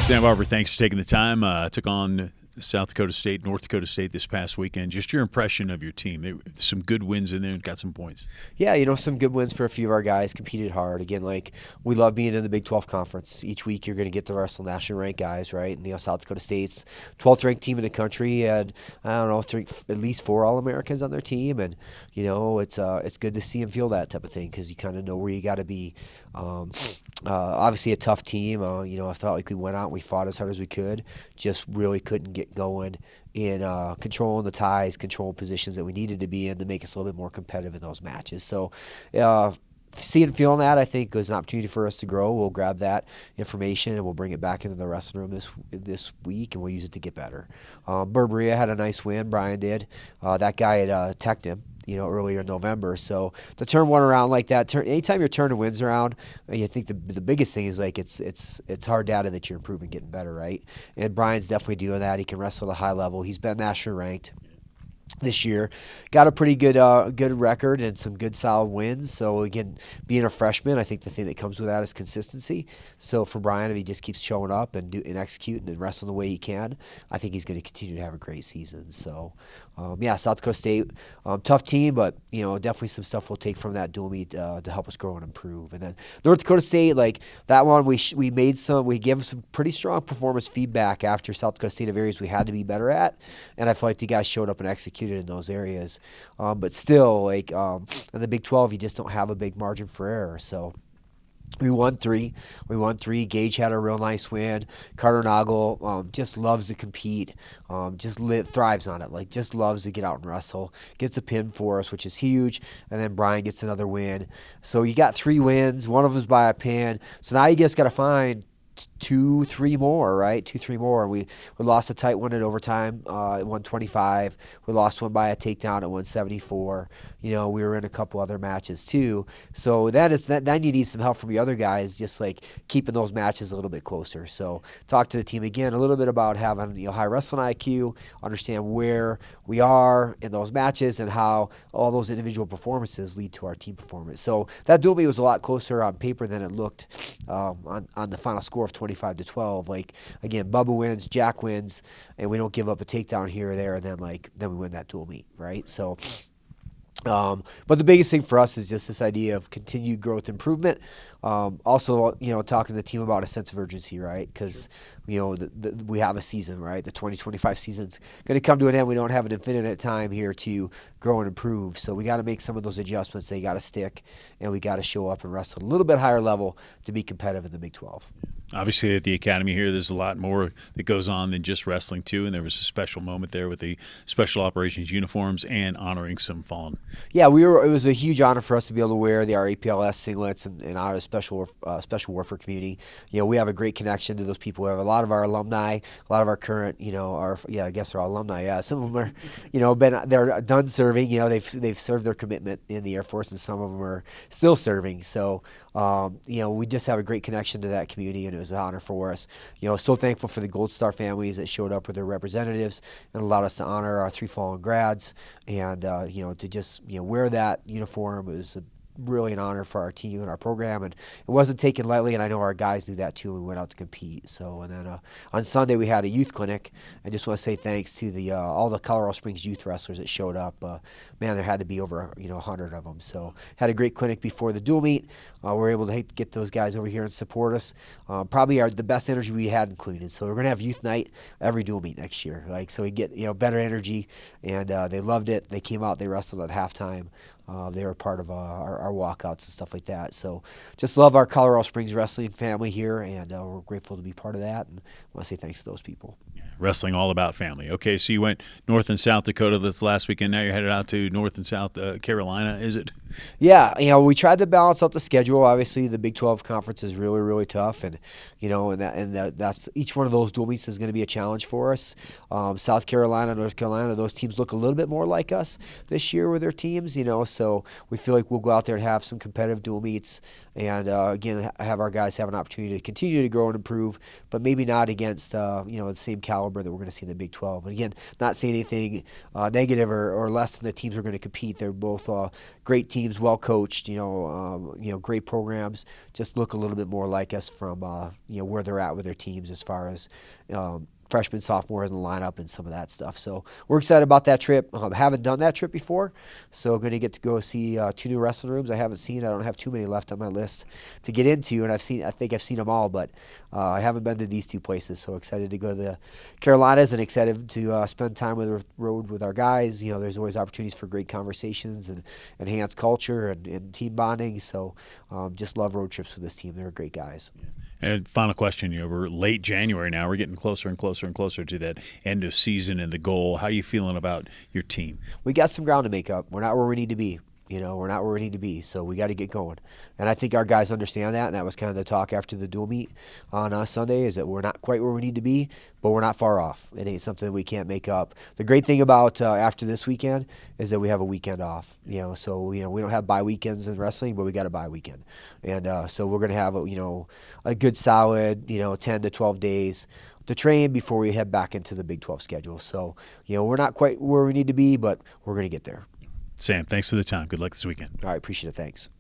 Sam Barber, thanks for taking the time. Took on South Dakota State, North Dakota State this past weekend. Just your impression of your team. Some good wins in there and got some points. Yeah, some good wins for a few of our guys. Competed hard. Again, we love being in the Big 12 conference. Each week you're going to get to wrestle national ranked guys, right? And South Dakota State's 12th ranked team in the country had at least 4 All-Americans on their team, and it's good to see and feel that type of thing because you kind of know where you got to be. Obviously a tough team. I felt like we went out and we fought as hard as we could. Just really couldn't get going in controlling the ties, controlling positions that we needed to be in to make us a little bit more competitive in those matches. So seeing and feeling that, I think, was an opportunity for us to grow. We'll grab that information and we'll bring it back into the wrestling room this week, and we'll use it to get better. Barber had a nice win. Brian did. That guy had teched him earlier in November. So to turn one around like that, anytime you're turning wins around, I think the biggest thing is it's hard data that you're improving, getting better, right? And Brian's definitely doing that. He can wrestle at a high level. He's been national ranked this year, got a pretty good record and some good solid wins. So again, being a freshman, I think the thing that comes with that is consistency. So for Brian, if he just keeps showing up and executing and wrestling the way he can, I think he's going to continue to have a great season. So South Dakota State, tough team, but definitely some stuff we'll take from that dual meet to help us grow and improve. And then North Dakota State, that one, we gave some pretty strong performance feedback after South Dakota State of areas we had to be better at, and I feel like the guys showed up and executed in those areas. But still, in the Big 12, you just don't have a big margin for error. So we won 3. Gage had a real nice win. Carter Nagel just loves to compete. Thrives on it. Just loves to get out and wrestle. Gets a pin for us, which is huge. And then Brian gets another win. So you got 3 wins. One of them's by a pin. So now you just got to find 2-3 more, right? 2-3 more. We lost a tight one in overtime at 125. We lost one by a takedown at 174. We were in a couple other matches too. So then you need some help from the other guys, just keeping those matches a little bit closer. So talk to the team again a little bit about having high wrestling IQ, understand where we are in those matches and how all those individual performances lead to our team performance. So that dual meet was a lot closer on paper than it looked on the final score of 25-12. Again, Bubba wins, Jack wins, and we don't give up a takedown here or there, and then we win that dual meet, right? So but the biggest thing for us is just this idea of continued growth improvement. Also, talking to the team about a sense of urgency, right? Because, we have a season, right? The 2025 season's going to come to an end. We don't have an infinite time here to grow and improve. So we got to make some of those adjustments. They got to stick, and we got to show up and wrestle a little bit higher level to be competitive in the Big 12. Obviously, at the academy here, there's a lot more that goes on than just wrestling, too, and there was a special moment there with the special operations uniforms and honoring some fallen. Yeah, it was a huge honor for us to be able to wear the RAPLS singlets and honor the special warfare community. We have a great connection to those people. We have a lot of our alumni, a lot of our current, I guess they're all alumni. Yeah, some of them are, they're done serving. They've served their commitment in the Air Force, and some of them are still serving. So, we just have a great connection to that community, and it was an honor for us. So thankful for the Gold Star families that showed up with their representatives and allowed us to honor our 3 fallen grads, and to just wear that uniform. It was really an honor for our team and our program, and it wasn't taken lightly, and I know our guys knew that too. We went out to compete. So, and then on Sunday we had a youth clinic. I just want to say thanks to all the Colorado Springs youth wrestlers that showed up. Man, there had to be over 100 of them. So had a great clinic before the dual meet. We were able to get those guys over here and support us. Probably the best energy we had in Queen. So we're gonna have youth night every dual meet next year. So we get better energy, and they loved it. They came out, they wrestled at halftime. They were part of our walkouts and stuff like that. So just love our Colorado Springs wrestling family here, and we're grateful to be part of that, and I want to say thanks to those people. Wrestling all about family. Okay, so you went North and South Dakota this last weekend. Now you're headed out to North and South Carolina, is it? Yeah, we tried to balance out the schedule. Obviously, the Big 12 conference is really, really tough, and that's each one of those dual meets is going to be a challenge for us. South Carolina, North Carolina, those teams look a little bit more like us this year with their teams. So we feel like we'll go out there and have some competitive dual meets, and again, have our guys have an opportunity to continue to grow and improve, but maybe not against the same caliber that we're going to see in the Big 12. And again, not saying anything negative or less than the teams we're going to compete. They're both great teams, well coached, great programs. Just look a little bit more like us from where they're at with their teams as far as freshmen, sophomores in the lineup and some of that stuff. So we're excited about that trip. Haven't done that trip before, so going to get to go see 2 new wrestling rooms I haven't seen. I don't have too many left on my list to get into, and I think I've seen them all, but I haven't been to these 2 places. So excited to go to the Carolinas and excited to spend time with the road with our guys. There's always opportunities for great conversations and enhanced culture and team bonding. So just love road trips with this team. They're great guys. And final question, we're late January now. We're getting closer and closer and closer to that end of season and the goal. How are you feeling about your team? We got some ground to make up. We're not where we need to be. We're not where we need to be, so we got to get going. And I think our guys understand that, and that was kind of the talk after the dual meet on Sunday, is that we're not quite where we need to be, but we're not far off. It ain't something that we can't make up. The great thing about after this weekend is that we have a weekend off. So we don't have bye weekends in wrestling, but we got a bye weekend, and so we're gonna have a good solid 10 to 12 days to train before we head back into the Big 12 schedule. So we're not quite where we need to be, but we're gonna get there. Sam, thanks for the time. Good luck this weekend. All right, appreciate it. Thanks.